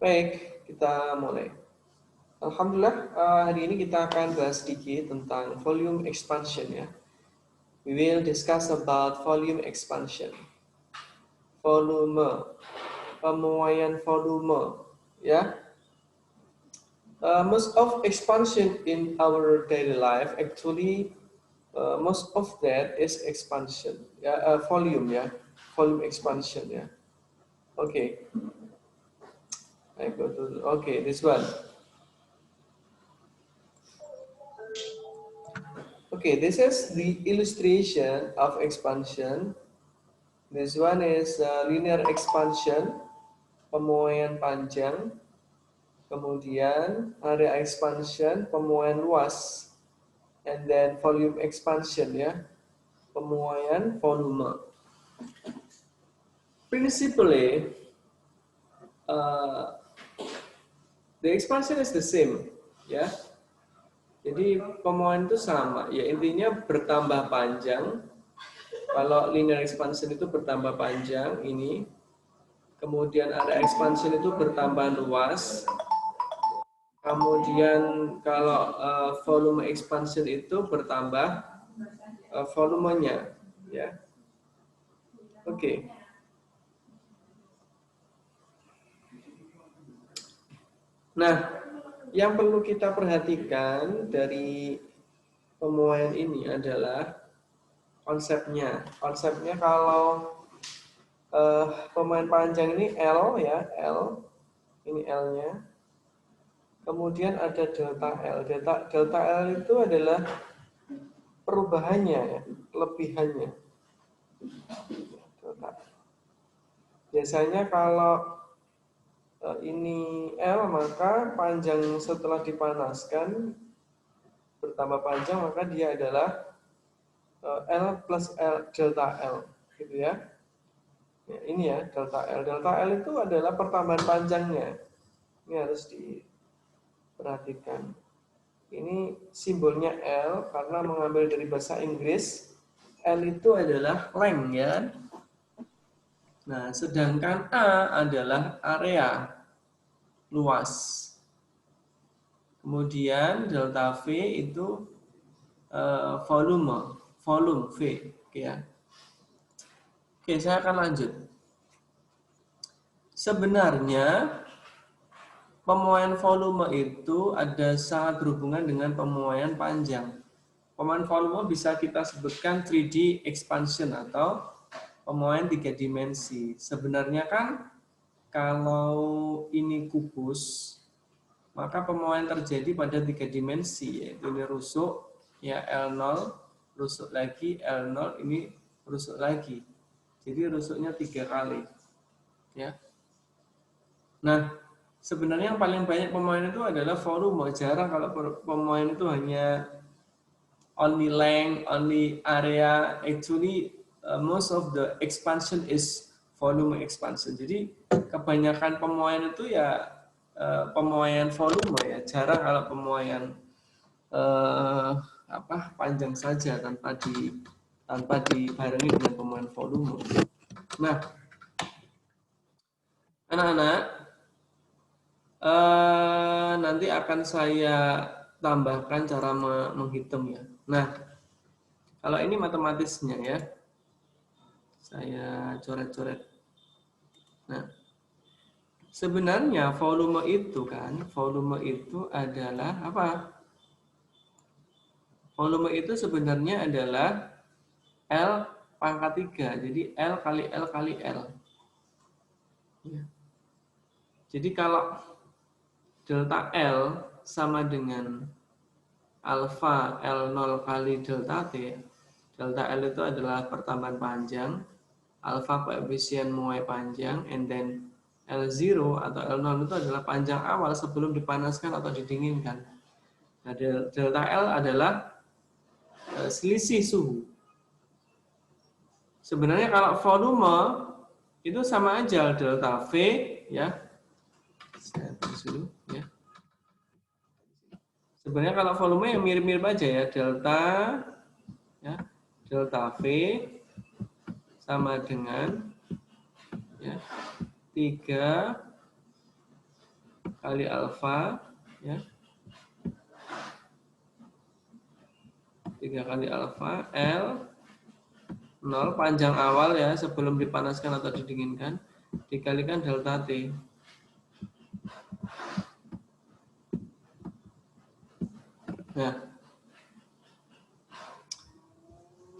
Baik, kita mulai. Alhamdulillah, hari ini kita akan bahas sedikit tentang volume expansion ya. We will discuss about volume expansion. Volume, pemuaian volume, ya. Most of expansion in our daily life actually, most of that is expansion, ya, volume ya, volume expansion ya. Okay, I go to okay this one. Okay, this is the illustration of expansion. This one is linear expansion, pemuaian panjang. Kemudian area expansion, pemuaian luas. And then volume expansion ya, pemuaian volume. Principally, the expansion is the same ya. Jadi pemuaian itu sama, ya intinya bertambah panjang. Kalau linear expansion itu bertambah panjang ini, kemudian area expansion itu bertambah luas. Kemudian kalau volume expansion itu bertambah volumenya, ya. Oke. Nah, yang perlu kita perhatikan dari pemuaian ini adalah konsepnya. Konsepnya kalau pemuaian panjang ini L ya, L. Ini L-nya. Kemudian ada delta L. Delta L itu adalah perubahannya ya, kelebihannya. Delta. Biasanya kalau ini L, maka panjang setelah dipanaskan bertambah panjang, maka dia adalah L plus L, delta L, gitu ya. Ya, ini ya delta L. Delta L itu adalah pertambahan panjangnya. Ini harus diperhatikan. Ini simbolnya L karena mengambil dari bahasa Inggris. L itu adalah length ya. Nah, sedangkan A adalah area luas. Kemudian delta V itu volume V, oke ya. Oke, saya akan lanjut. Sebenarnya pemuaian volume itu ada sangat berhubungan dengan pemuaian panjang. Pemuaian volume bisa kita sebutkan 3D expansion atau pemuaian 3 dimensi. Sebenarnya kan kalau ini kubus, maka pemuaian terjadi pada 3 dimensi, yaitu ini rusuk, ya L0, rusuk lagi, L0, ini rusuk lagi. Jadi rusuknya 3 kali. Ya. Nah, sebenarnya yang paling banyak pemuaian itu adalah volume. Jarang kalau pemuaian itu hanya only length, only area. Actually, most of the expansion is volume expansion. Jadi kebanyakan pemuaian itu ya pemuaian volume ya. Jarang kalau pemuaian panjang saja tanpa dibarengi dengan pemuaian volume. Nah, anak-anak, nanti akan saya tambahkan cara menghitungnya. Nah, kalau ini matematisnya ya, saya coret-coret. Nah, sebenarnya volume itu adalah apa? Volume itu sebenarnya adalah L pangkat 3. Jadi L kali L kali L. Ya. Jadi kalau delta L sama dengan alfa L0 kali delta T. Delta L itu adalah pertambahan panjang, alfa koefisien muai panjang, and then L0 atau L0 itu adalah panjang awal sebelum dipanaskan atau didinginkan. Nah, delta L adalah selisih suhu. Sebenarnya kalau volume itu sama aja delta V ya. Saya tulis dulu ya. Sebenarnya kalau volume yang mirip-mirip aja ya, delta V sama dengan ya 3 kali alfa, ya. 3 kali alfa, L 0 panjang awal ya sebelum dipanaskan atau didinginkan dikalikan delta T. Nah,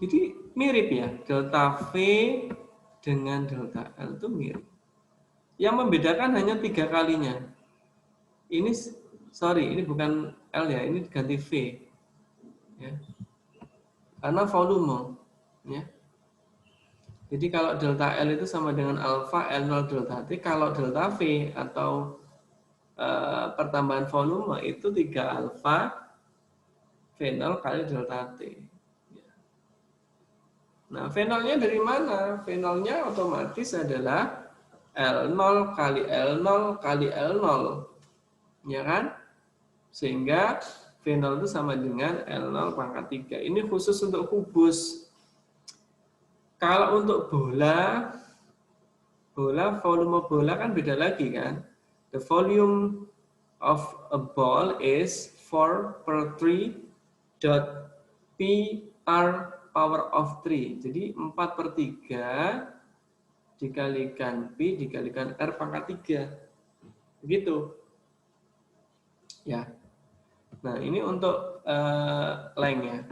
jadi mirip ya, delta V dengan delta L itu mirip. Yang membedakan hanya 3 kalinya. Ini, sorry, ini bukan L ya, ini diganti V. Ya. Karena volume. Ya. Jadi kalau delta L itu sama dengan alfa L0 delta T, kalau delta V atau pertambahan volume itu 3 alfa V0 kali delta T. Nah, V0-nya dari mana? V0-nya otomatis adalah L0 kali L0 kali L0. Ya kan? Sehingga V0 itu sama dengan L0 pangkat 3. Ini khusus untuk kubus. Kalau untuk bola, volume bola kan beda lagi kan? The volume of a ball is 4 per 3 dot P R power of 3. Jadi 4 per 3 dikalikan P dikalikan R pangkat 3. Begitu. Ya. Nah, ini untuk length ya.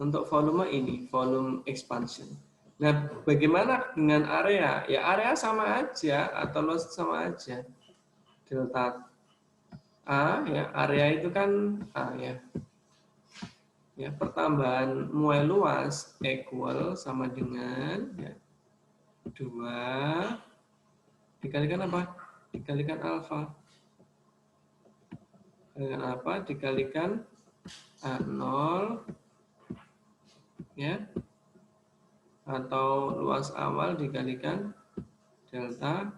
Untuk volume ini, volume expansion. Nah, bagaimana dengan area? Ya, area sama aja atau luas sama aja. Delta A, ya, area itu kan A ya. Ya, pertambahan muai luas equal sama dengan ya, 2 dikalikan apa? Dikalikan alfa. Dengan apa? Dikalikan A0 ya. Atau luas awal dikalikan delta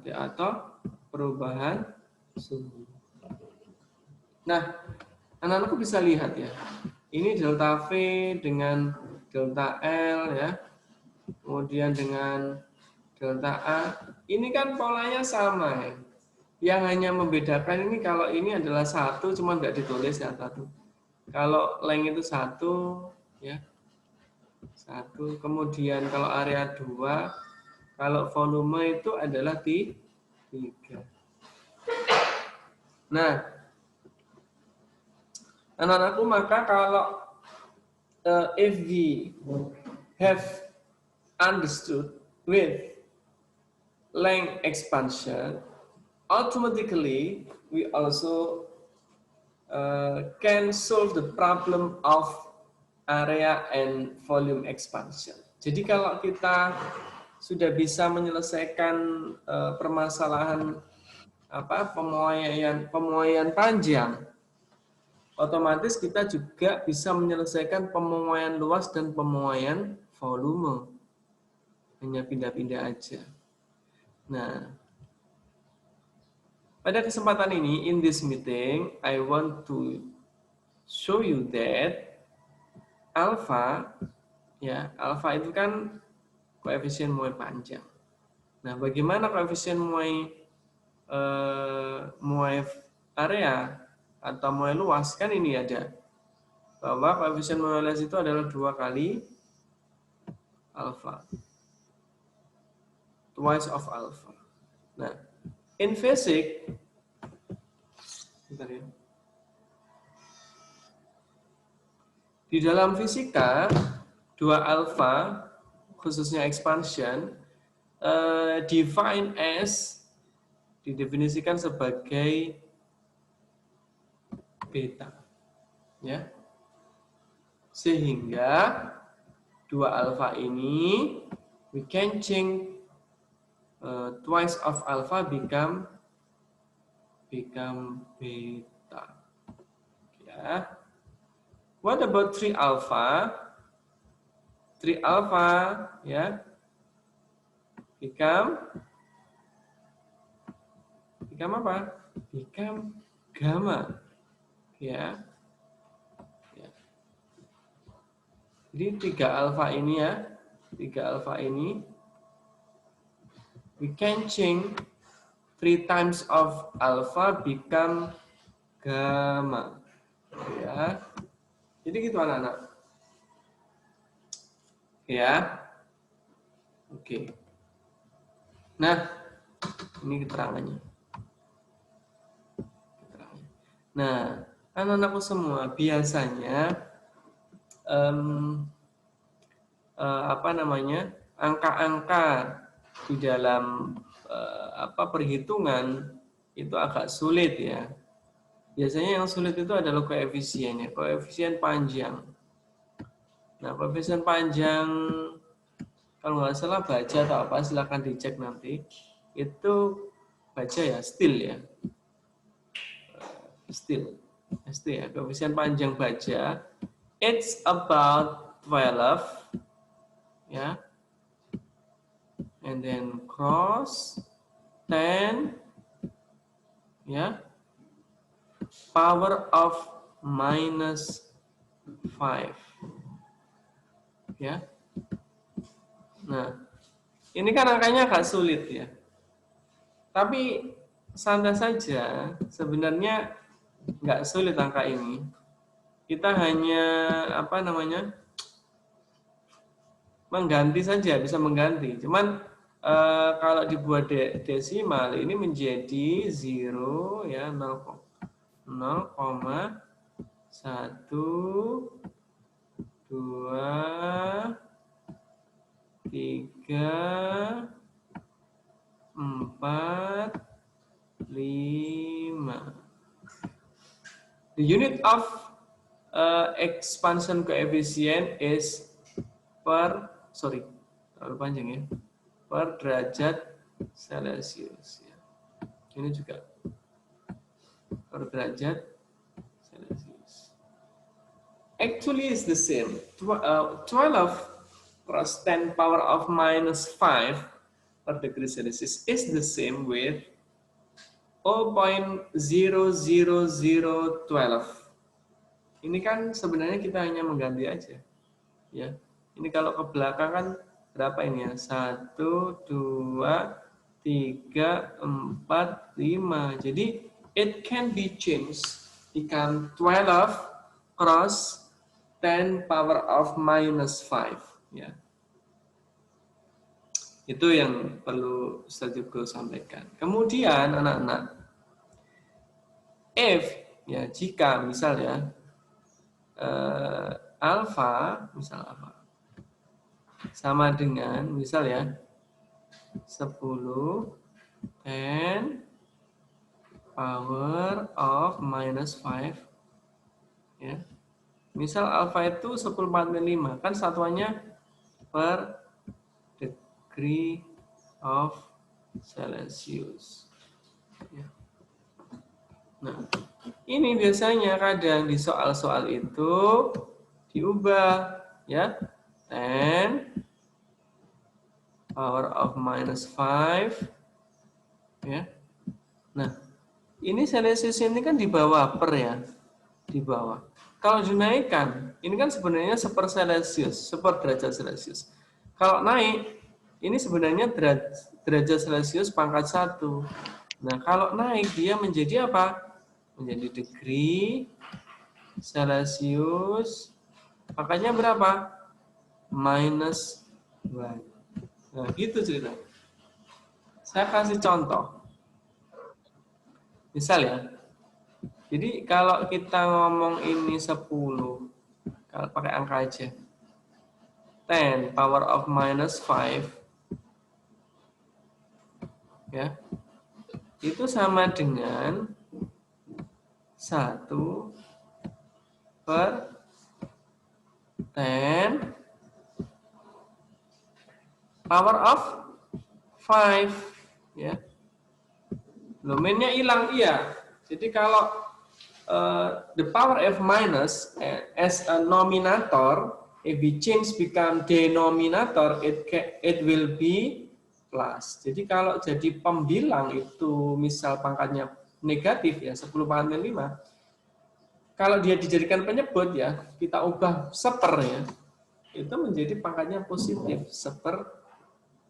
T atau perubahan suhu. Nah, anak-anakku bisa lihat ya. Ini delta V dengan delta L ya. Kemudian dengan delta A. Ini kan polanya sama ya. Yang hanya membedakan ini kalau ini adalah 1 cuma nggak ditulis ya 1. Kalau length itu 1 ya. 1, kemudian kalau area 2, kalau volume itu adalah 3. Nah, anak-anakku, maka kalau if we have understood with length expansion, automatically we also can solve the problem of area and volume expansion. Jadi kalau kita sudah bisa menyelesaikan permasalahan pemuaian panjang, otomatis kita juga bisa menyelesaikan pemuaian luas dan pemuaian volume. Hanya pindah-pindah aja. Nah, pada kesempatan ini, in this meeting, I want to show you that alfa, ya, alfa itu kan koefisien muai panjang. Nah, bagaimana koefisien muai area atau muai luas? Kan ini ada bahwa koefisien muai luas itu adalah 2 kali alfa, twice of alpha. Nah, in physics, bentar ya. Di dalam fisika, 2 alfa, khususnya expansion, define as, didefinisikan sebagai beta. Ya. Sehingga 2 alfa ini, we can change twice of alpha become beta. Ya. What about 3 alpha? 3 alpha ya become apa? Become gamma. Ya. Jadi 3 alpha ini ya, 3 alpha ini we can change 3 times of alpha become gamma. Ya. Jadi gitu anak-anak. Ya. Oke. Nah, ini keterangannya. Nah, anak-anakku semua biasanya angka-angka di dalam perhitungan itu agak sulit ya. Biasanya yang sulit itu adalah koefisiennya, koefisien panjang. Nah, koefisien panjang kalau nggak salah baja atau apa, silahkan dicek nanti. Itu baja ya, still ya. Still. ST ya, koefisien panjang baja. It's about 12 ya. And then cross 10 ya. Power of minus 5 ya. Nah, ini kan angkanya agak sulit ya. Tapi santai saja, sebenarnya nggak sulit angka ini. Kita hanya mengganti saja, bisa mengganti. Cuman kalau dibuat desimal ini menjadi 0 ya 0,1 2 3 4 5. The unit of expansion coefficient is terlalu panjang ya, per derajat Celcius. Ini juga per derajat Celcius. Actually is the same. 12 cross 10 power of minus 5 per degree Celsius is the same with 0.00012. Ini kan sebenarnya kita hanya mengganti aja. Ya. Ini kalau ke belakang kan berapa ini ya? 1, 2, 3, 4, 5. Jadi it can be changed become 12 cross 10 power of minus 5. Ya. Itu yang perlu Ustaz Hugo sampaikan. Kemudian anak-anak, jika misal ya alfa sama dengan misal ya 10 10 power of minus 5 ya. Misal alfa itu 10/5 kan satuannya per degree of Celsius ya. Nah, ini biasanya kadang di soal-soal itu diubah ya. 10 power of minus 5 ya. Nah, ini Celsius ini kan di bawah per ya. Di bawah. Kalau dinaikkan, ini kan sebenarnya seper Celsius, seper derajat Celsius. Kalau naik, ini sebenarnya derajat Celsius pangkat 1. Nah, kalau naik dia menjadi apa? Menjadi degree Celsius. Makanya berapa? Minus 1. Nah, gitu cerita. Saya kasih contoh. Misal ya. Jadi kalau kita ngomong ini 10, kalau pakai angka aja. 10 power of minus 5. Ya. Itu sama dengan 1 per 10 power of 5 ya. Domainnya hilang iya. Jadi kalau the power of minus as a nominator, if we change become denominator, it will be plus. Jadi kalau jadi pembilang itu misal pangkatnya negatif ya 10/5. Kalau dia dijadikan penyebut ya, kita ubah seper ya. Itu menjadi pangkatnya positif, seper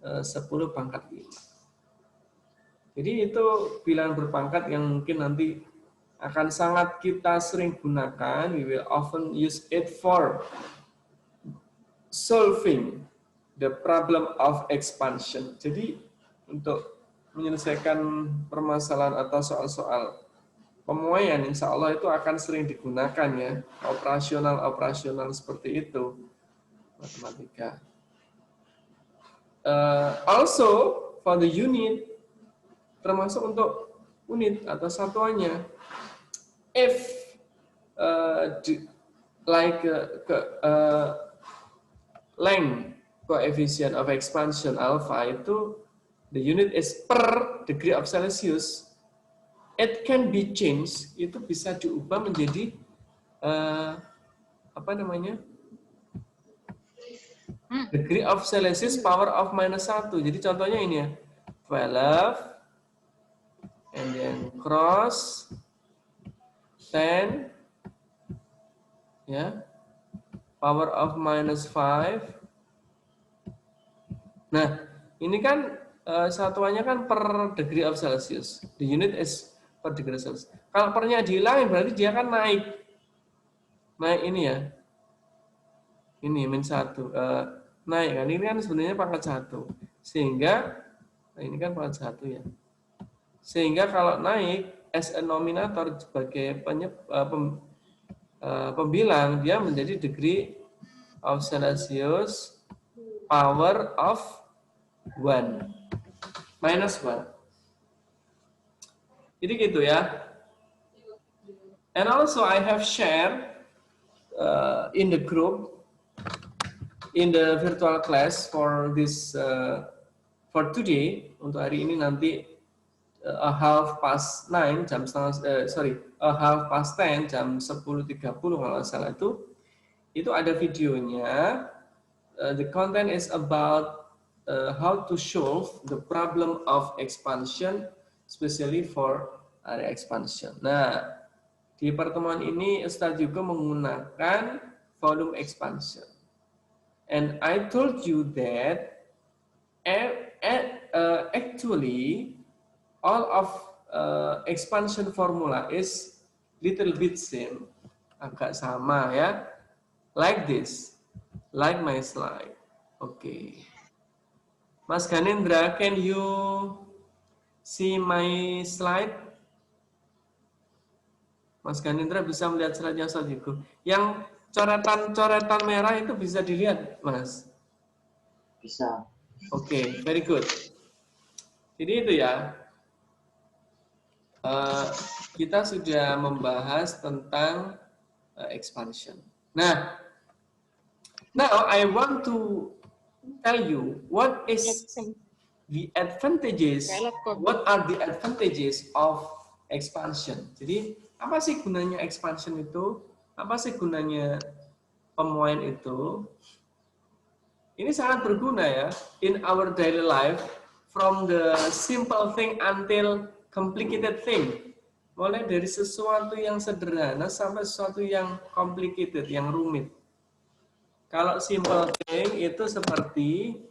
10/5. Jadi itu bilangan berpangkat yang mungkin nanti akan sangat kita sering gunakan. We will often use it for solving the problem of expansion. Jadi untuk menyelesaikan permasalahan atau soal-soal pemuaian, insya Allah itu akan sering digunakan ya, operasional seperti itu, matematika. Also for the unit, termasuk untuk unit atau satuannya. If length coefficient of expansion alpha itu the unit is per degree of Celsius, it can be changed, itu bisa diubah menjadi apa namanya, degree of Celsius power of -1. Jadi contohnya ini ya, 12 and then cross 10 ya, power of -5. Nah, ini kan satuannya kan per degree of Celsius. The unit is per degree of Celsius. Kalau pernya dihilangin berarti dia kan naik. Naik ini ya. Ini -1. Naik kan. Ini kan sebenarnya pangkat 1. Sehingga ini kan pangkat 1 ya. Sehingga kalau naik as a nominator sebagai pembilang, dia menjadi degree of Celsius power of 1 -1. Jadi gitu ya. And also I have shared in the group, in the virtual class for this for today, untuk hari ini nanti 9:30 jam half past 10 jam 10.30 kalau salah itu ada videonya. The content is about how to solve the problem of expansion, especially for area expansion. Nah, di pertemuan ini Ustadz juga menggunakan volume expansion. And I told you that actually all of expansion formula is little bit same, agak sama ya, like this, like my slide. Okay. Mas Ganendra, can you see my slide? Mas Ganendra bisa melihat slide-nya Ustadz Hugo. Yang coretan merah itu bisa dilihat, Mas? Bisa. Oke, very good. Jadi itu ya. Kita sudah membahas tentang expansion. Nah, now I want to tell you what is the advantages, what are the advantages of expansion. Jadi, apa sih gunanya expansion itu? Apa sih gunanya pemuaian itu? Ini sangat berguna ya, in our daily life, from the simple thing until complicated thing. Mulai dari sesuatu yang sederhana sampai sesuatu yang complicated, yang rumit. Kalau simple thing itu seperti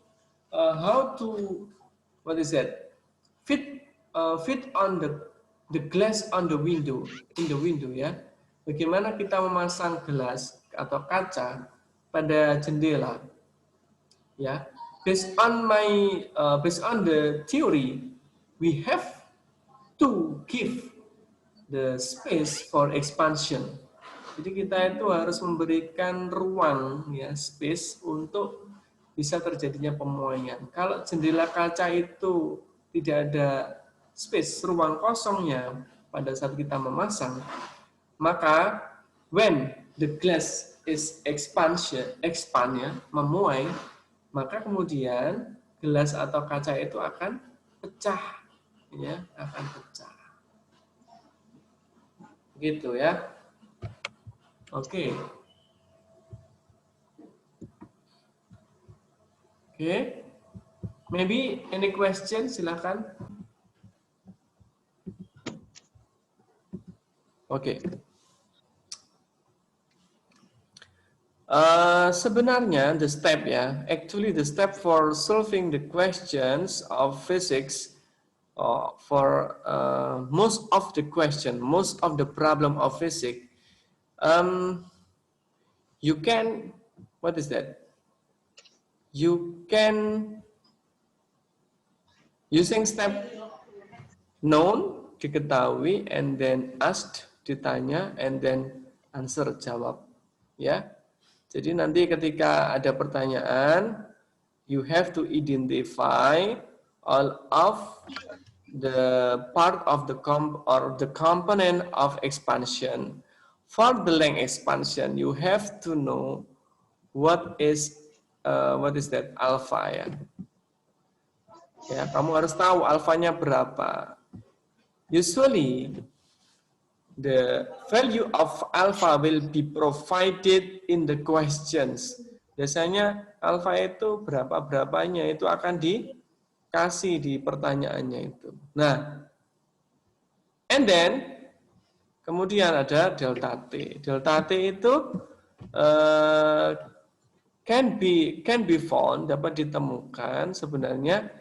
how to, what is that? Fit on the glass on the window, in the window ya. Bagaimana kita memasang gelas atau kaca pada jendela? Ya, based on the theory, we have to give the space for expansion. Jadi kita itu harus memberikan ruang ya, space untuk bisa terjadinya pemuaian. Kalau jendela kaca itu tidak ada space, ruang kosongnya pada saat kita memasang, maka when the glass is expand ya, memuai, maka kemudian gelas atau kaca itu akan pecah ya, akan pecah. Gitu ya. Oke. Oke. Maybe any question, silakan. Oke. Sebenarnya the step ya, actually the step for solving the questions of physics for most of the question, most of the problem of physics, you can, what is that? You can using step known, diketahui, and then asked, ditanya, and then answer, jawab. Ya, jadi nanti ketika ada pertanyaan, you have to identify all of the part of the component of expansion. For the length expansion, you have to know what is that alpha ya. Ya, kamu harus tahu alfanya berapa. Usually, the value of alpha will be provided in the questions. Biasanya alfa itu berapa-berapanya itu akan dikasih di pertanyaannya itu. Nah, and then kemudian ada delta T. Delta T itu can be found, dapat ditemukan sebenarnya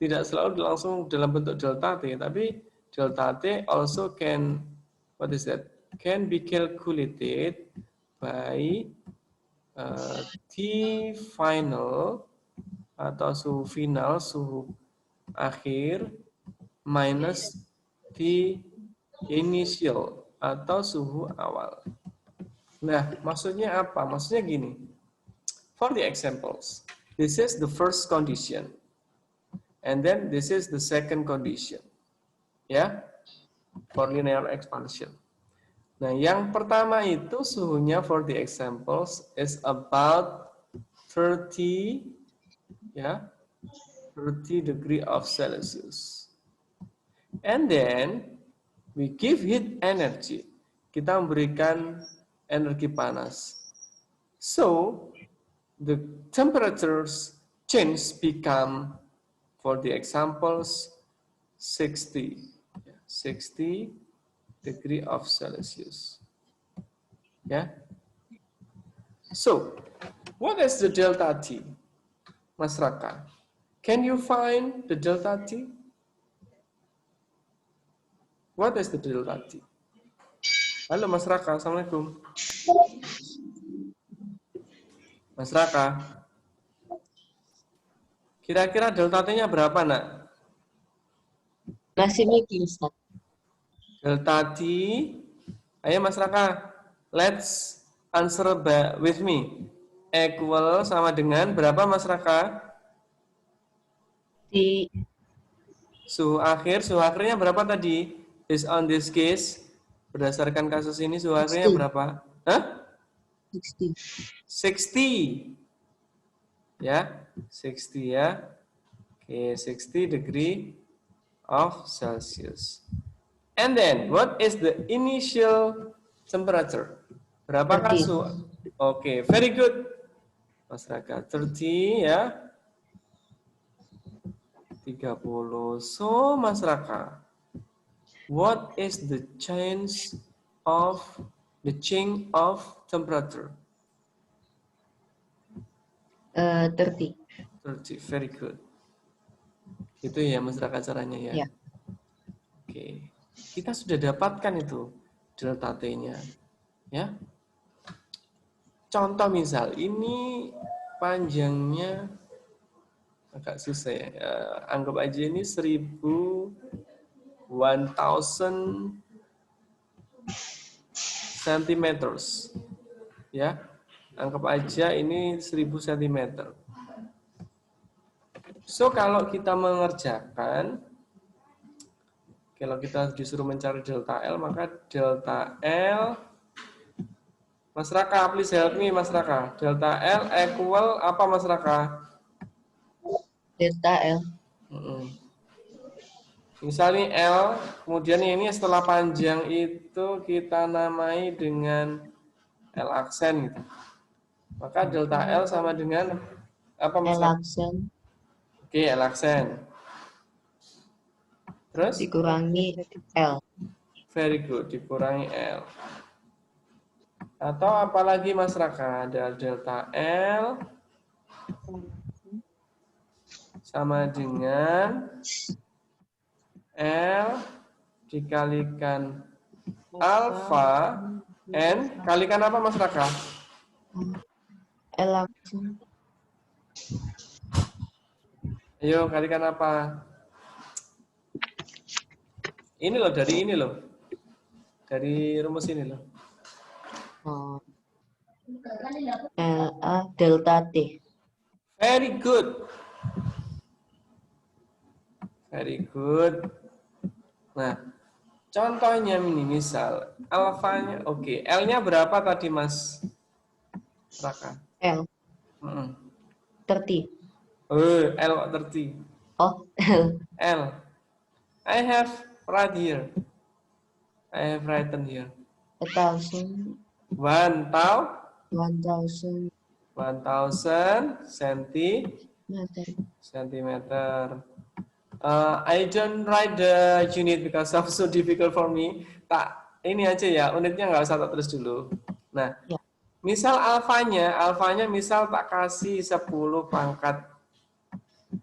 tidak selalu langsung dalam bentuk delta T, tapi delta T also can, what is that? Can be calculated by T final atau suhu final, suhu akhir minus T initial atau suhu awal. Nah, maksudnya apa? Maksudnya gini. For the examples, this is the first condition. And then this is the second condition. Ya, for linear expansion. Nah, yang pertama itu suhunya for the examples is about 30 ya, 30 degree of Celsius. And then we give heat energy. Kita memberikan energi panas. So, the temperatures change become, for the examples, 60 degree of Celsius. Yeah. So, what is the delta T? Mas Raka, can you find the delta T? What is the delta T? Halo Mas Raka, Assalamualaikum. Mas Raka, kira-kira delta T-nya berapa, nak? Masih mikir, Ustaz. Delta T, ayo Mas Raka, let's answer with me. Equal sama dengan berapa Mas Raka? Di Suhu akhirnya berapa tadi? Based on this case, berdasarkan kasus ini suhu akhirnya berapa? Hah? 60. 60. Ya, 60 ya. Oke, 60 degree of Celsius. And then, what is the initial temperature? Berapakah suhu? Oke, very good. Mas Raka, 30 ya. 30. So, Mas Raka, what is the change of temperature? 30. 30, very good. Itu ya Mas Raka caranya ya. Ya. Oke. Kita sudah dapatkan itu delta T-nya. Ya. Contoh misal ini panjangnya agak susah ya. Anggap aja ini 1000 cm. Ya. Anggap aja ini 1000 cm. So, kalau kita mengerjakan, kalau kita disuruh mencari delta L, maka delta L, Mas Raka, please help me, Mas Raka. Delta L equal apa, Mas Raka? Delta L. Misalnya L, kemudian ini setelah panjang itu kita namai dengan L aksen gitu. Maka delta L sama dengan apa, Mas? L aksen. Oke, L aksen. Terus? Dikurangi L. Very good, dikurangi L. Atau apalagi Mas Raka, ada delta L sama dengan L dikalikan alfa N kalikan apa Mas Raka? L langsung. Ayo kalikan apa? Ini loh, dari ini loh. Dari rumus ini loh. Oh. LA delta T. Very good. Very good. Nah, contohnya ini misal alfanya oke. L-nya berapa tadi Mas Raka? L. 30. L kok 30. Oh, L. L. I have right here. I have written here. 1,000. 1000 centimeter. I don't write the unit because it's so difficult for me. Tak, ini aja ya, unitnya nggak usah tak tulis dulu. Nah, Ya. misal alfanya misal tak kasih 10 pangkat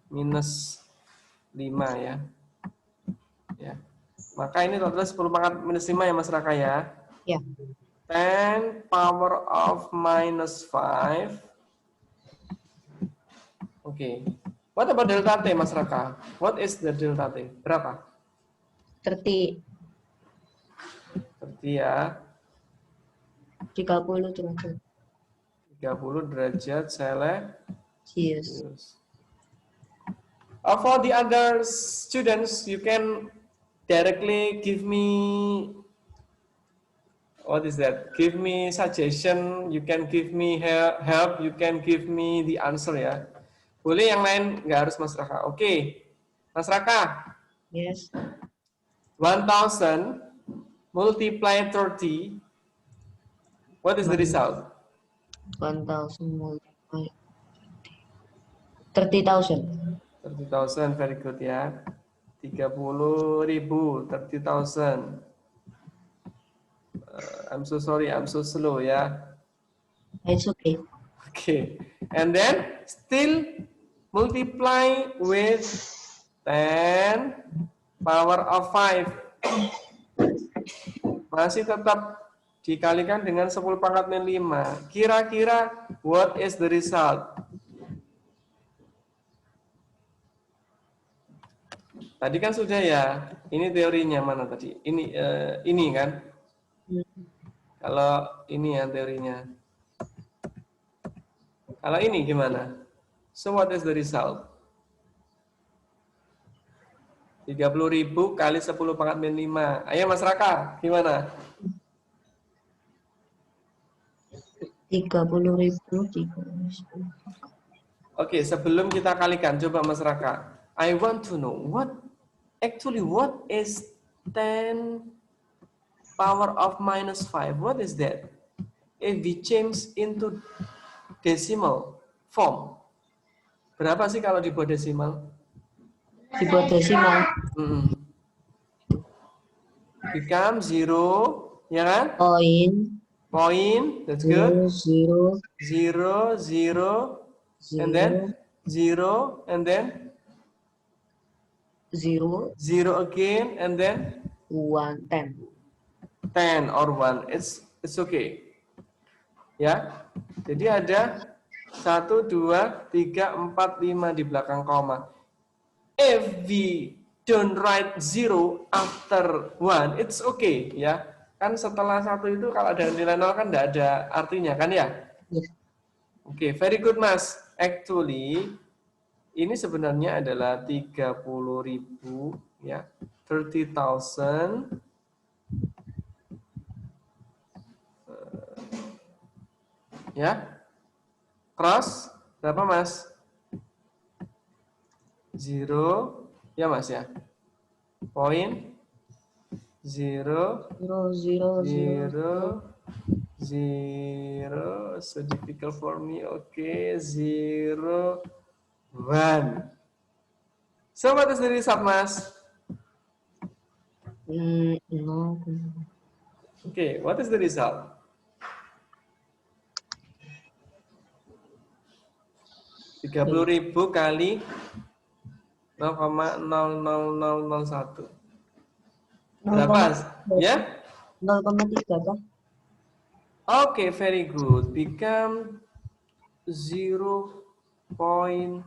minus 5 ya. Ya. Maka ini tak tulis 10 pangkat minus 5 ya Mas Raka ya. Ya. 10 power of minus 5. Oke. What about delta T, Mas Raka? What is the delta T? Berapa? 30. 30 ya. 30 derajat. 30 derajat Celsius. Yes. For the other students, you can directly give me, what is that? Give me suggestion, you can give me help, you can give me the answer ya. Boleh yang lain, nggak harus Mas Raka. Oke, Mas Raka. Yes. 1000 multiply 30. What is the result? 1,000 multiply 30,000. 30,000, very good ya. 30.000, 30,000. I'm so sorry, I'm so slow ya. It's okay. Okay, and then still multiply with 10 power of 5. Masih tetap dikalikan dengan 10 pangkat min 5. Kira-kira what is the result? Tadi kan sudah ya. Ini teorinya mana tadi? Ini kan? Kalau ini ya teorinya. Kalau ini gimana? So what is the result? 30.000 kali 10 pangkat min 5. Ayo Mas Raka, gimana? 30.000. Oke, sebelum kita kalikan, coba Mas Raka. I want to know what is 10 power of minus 5? What is that? If we change into decimal form, berapa sih kalau dibuat desimal? Dibuat desimal. Become 0, ya kan? Point, that's good. 0, 0, 0, and then 0, and then 0, 0 again, and then 1, 10. 10 or 1. It's okay. Ya. Jadi ada 1, 2, 3, 4, 5 di belakang koma. If we don't write 0 after 1, it's okay ya. Kan setelah 1 itu kalau ada nilai 0 kan enggak ada artinya kan ya? Yes. Oke, very good Mas. Actually ini sebenarnya adalah 30.000 ya. 30,000 ya. Cross berapa Mas? 0 ya Mas ya. Point 0 0, 0, 0 0 so difficult for me. Okay, 0 1. So what is the result Mas? No. Okay, what is the result? 30.000 kali 0,00001. Berapa? Ya? 0,3 kah? Okay, very good. Become 0.3.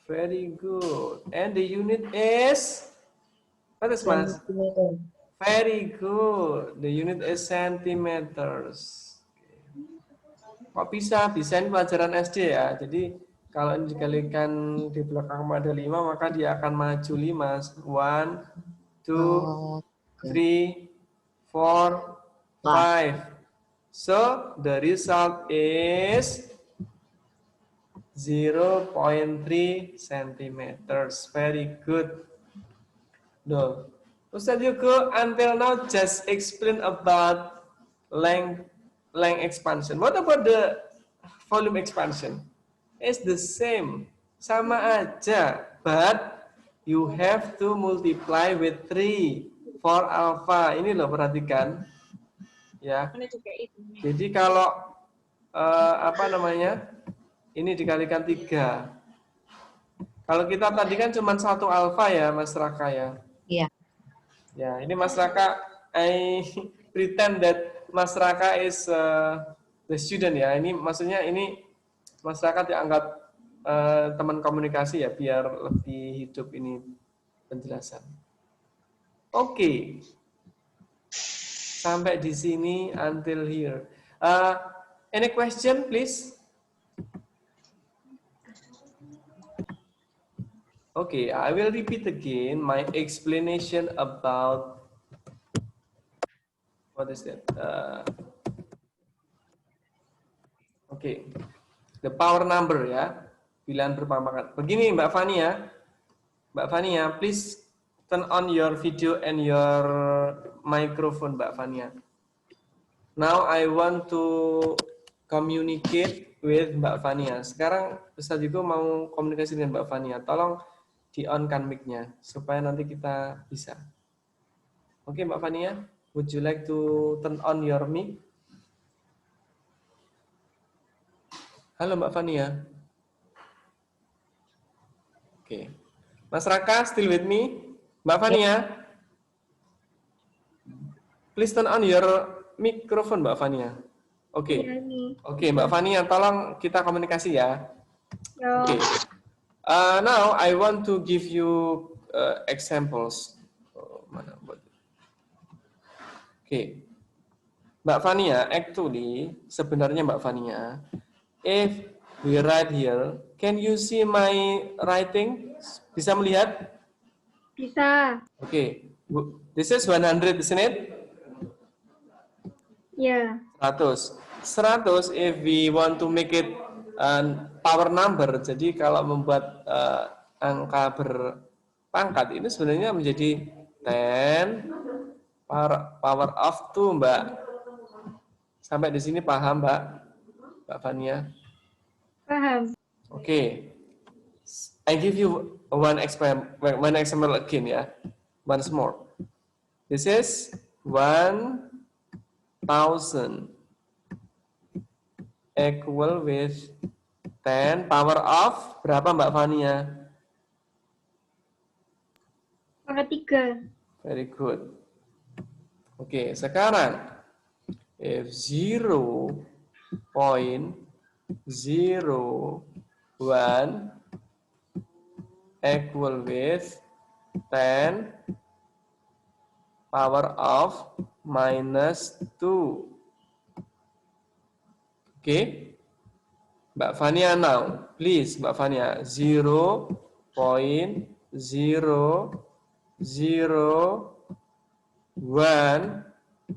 Very good. And the unit is? What is, Mas? Centimeter. Very good. The unit is centimeters. Kok bisa? Bisa ini pelajaran SD ya. Jadi kalau ini dikalikan di belakang ada 5, maka dia akan maju 5. 1, 2, Oke. 3, 4, 5. So the result is 0.3 centimeters. Very good. No. Ustaz Yuko, until now just explain about length expansion. What about the volume expansion? It's the same. Sama aja. But you have to multiply with 3 for alpha. Ini loh, perhatikan. Ya. Jadi kalau apa namanya? Ini dikalikan 3. Kalau kita tadi kan cuma 1 alfa ya, Mas Raka ya. Iya. Ya, ini Mas Raka, I pretend that Mas Raka is the student ya. Ini maksudnya ini Mas Raka dianggap teman komunikasi ya, biar lebih hidup ini penjelasan. Oke. Sampai di sini until here. Any question, please? Okay, I will repeat again my explanation about what is that? Okay, the power number ya, bilangan berpangkat. Begini Mbak Fani ya, Mbak Fani ya, please turn on your video and your microphone Mbak Fani ya. Now I want to communicate with Mbak Fania. Sekarang Ustaz juga mau komunikasi dengan Mbak Fania. Tolong di-on-kan mic-nya supaya nanti kita bisa. Oke, Mbak Fania, would you like to turn on your mic? Halo Mbak Fania. Oke. Mas Raka, still with me? Mbak Fania? Please turn on your microphone, Mbak Fania. Oke. Oke, Mbak Fania, tolong kita komunikasi ya. Oke. Now I want to give you examples. Oke. Mbak Fania, actually sebenarnya Mbak Fania, if we write here, can you see my writing? Bisa melihat? Bisa. Oke. This is 100, isn't it? Ya. 100. 100 if we want to make it power number. Jadi kalau membuat angka berpangkat ini sebenarnya menjadi 10 power of 2, Mbak. Sampai di sini paham, Mbak? Mbak Fania? Paham. Oke. I give you one example again ya. Once more. This is 1000 equal with 10 power of berapa Mbak Fania? Pangkat 3. Very good. Oke, sekarang if 0.01 equal with 10 power of minus 2. Okay, Mbak Fania now, please Mbak Fania, 0.001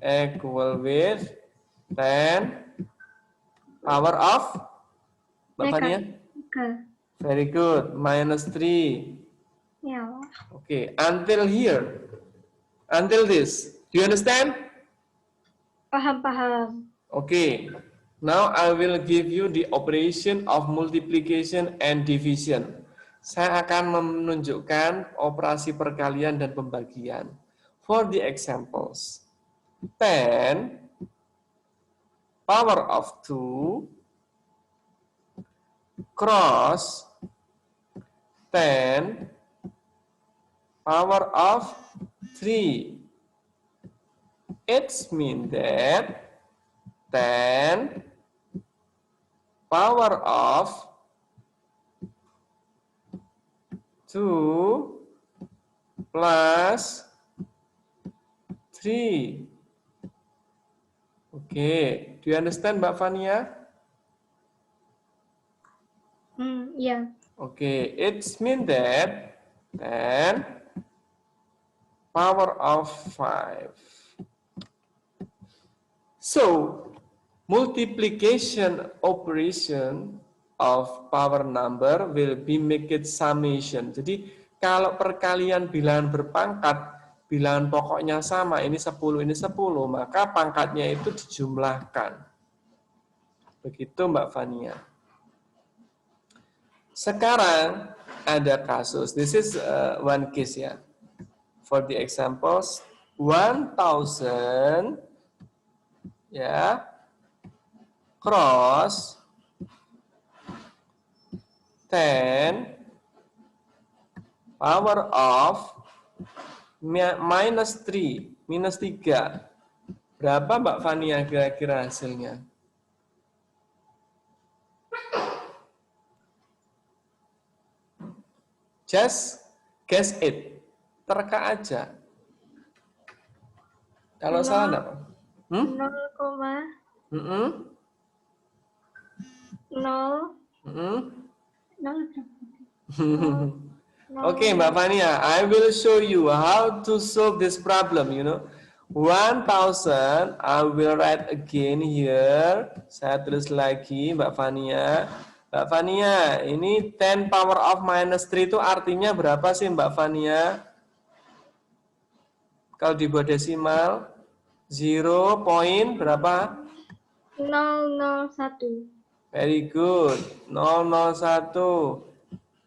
equal with 10 power of Mbak Fania? Very good, minus 3. Ya. Okay, until here, until this, do you understand? Paham. Okay. Now I will give you the operation of multiplication and division. Saya akan menunjukkan operasi perkalian dan pembagian. For the examples, 10 power of 2 cross 10 power of 3. It means that 10 power of 2 plus 3. Okay, do you understand, Mbak Fania? Yeah. Okay, it means that 10 power of 5. So, multiplication operation of power number will be make it summation. Jadi, kalau perkalian bilangan berpangkat, bilangan pokoknya sama, ini 10, ini 10, maka pangkatnya itu dijumlahkan. Begitu Mbak Fania. Sekarang ada kasus. This is one case ya. For the examples, 1000 ya cross 10 power of minus 3, minus 3. Berapa Mbak Fania kira-kira hasilnya? Just guess it. Terka aja. Kalau salah enggak, Pak? 0, Okay, Mbak Fania, I will show you how to solve this problem, 1000, I will write again here. Saya tulis lagi, Mbak Fania. Mbak Fania, ini 10 power of minus 3 itu artinya berapa sih, Mbak Fania? Kalau dibuat desimal, 0 point berapa? 001. Very good. 001.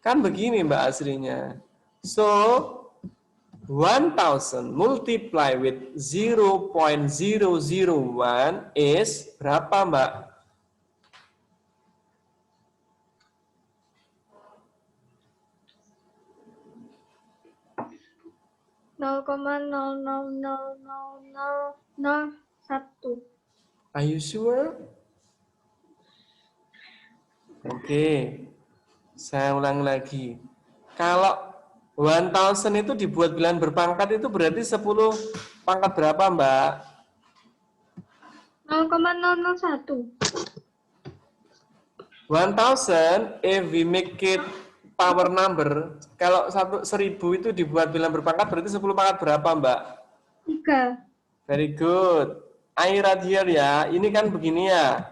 Kan begini Mbak aslinya. So, 1000 multiply with 0.001 is berapa Mbak? Satu. Are you sure? Oke. Saya ulang lagi. Kalau 1000 itu dibuat bilangan berpangkat itu berarti 10 pangkat berapa, Mbak? 0,001. 1000 if we make it power number, kalau 1000 itu dibuat bilangan berpangkat berarti 10 pangkat berapa, Mbak? 3. Very good. I write here ya. Ini kan begini ya.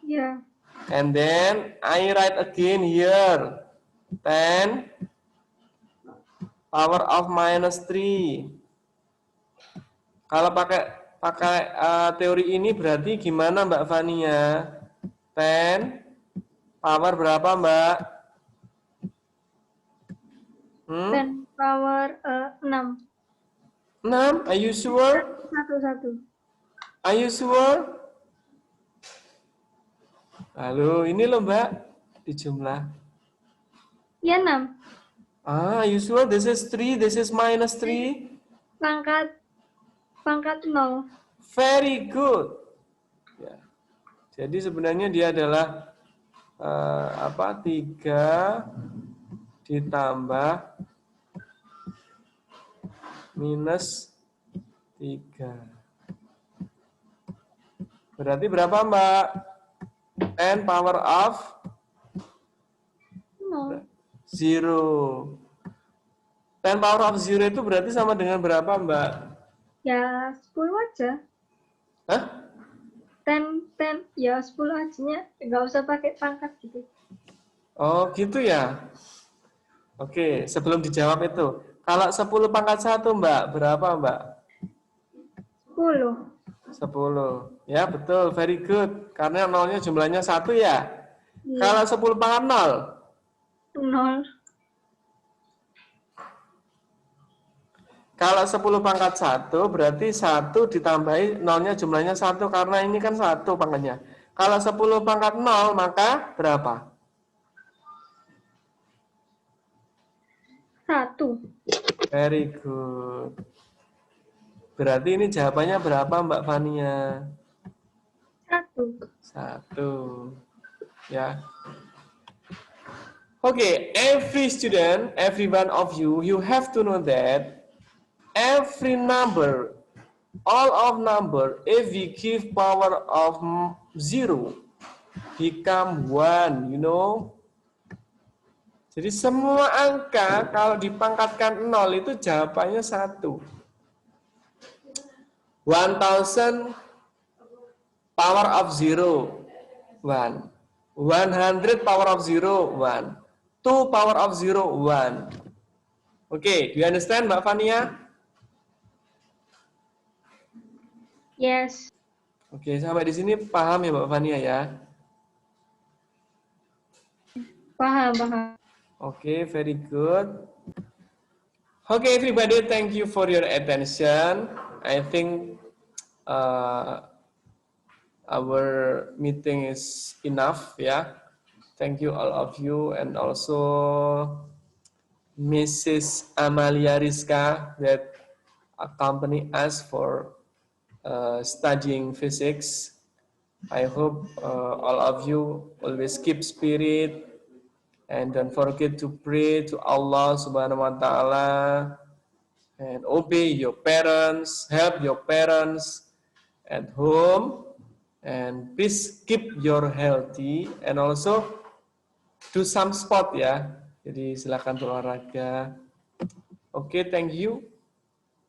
Ya. And then I write again here. 10 power of minus 3. Kalau pakai teori ini berarti gimana Mbak Fania? 10 power berapa Mbak? 10 power 6. 6? Are you sure? 1. Are you sure? Lalu ini loh Mbak, dijumlah. Ya 6. Are you sure? This is 3, this is minus 3. Pangkat 0. Very good. Ya. Jadi sebenarnya dia adalah 3 ditambah minus 3. Berarti berapa Mbak? 10 power of 0. 0. 10 power of 0 itu berarti sama dengan berapa Mbak? Ya 10 aja. Hah? 10 ya 10 aja, nggak usah pakai pangkat gitu. Oh gitu ya. Oke, sebelum dijawab itu, kalau 10 pangkat 1 Mbak, berapa Mbak? 10. 10. Ya betul, very good. Karena nolnya jumlahnya 1 ya. Iya. Kalau 10 pangkat 0? 0. Kalau 10 pangkat 1 berarti 1 ditambahi nolnya jumlahnya 1 karena ini kan 1 pangkatnya. Kalau 10 pangkat 0 maka berapa? 1. Very good. Berarti ini jawabannya berapa Mbak Fania? 1. 1. Ya. Okay, every student, every one of you, you have to know that every number, all of number, if we give power of 0, become 1, you know. Jadi semua angka kalau dipangkatkan 0 itu jawabannya 1. 1000 power of 0, 1. 100 power of 0, 1. 2 power of 0, 1. Okay, do you understand, Mbak Fania? Yes. Oke, sampai di sini paham ya Mbak Fania ya? Paham. Oke, very good. Okay, everybody, thank you for your attention. I think our meeting is enough, ya. Thank you all of you, and also Mrs. Amalia Rizka that accompany us for studying physics. I hope all of you always keep spirit and don't forget to pray to Allah Subhanahu wa Ta'ala and obey your parents, help your parents at home, and please keep your healthy and also do some sport ya. Jadi silakan berolahraga. Okay, thank you.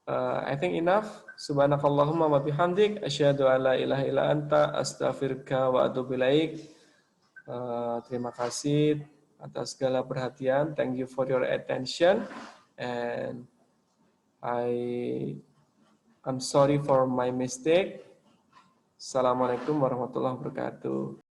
I think enough. Subhanakallahumma wa bihamdik asyhadu an la ilaha illa anta astaghfiruka wa atubu ilaik. Terima kasih atas segala perhatian. Thank you for your attention, and I'm sorry for my mistake. Assalamualaikum warahmatullahi wabarakatuh.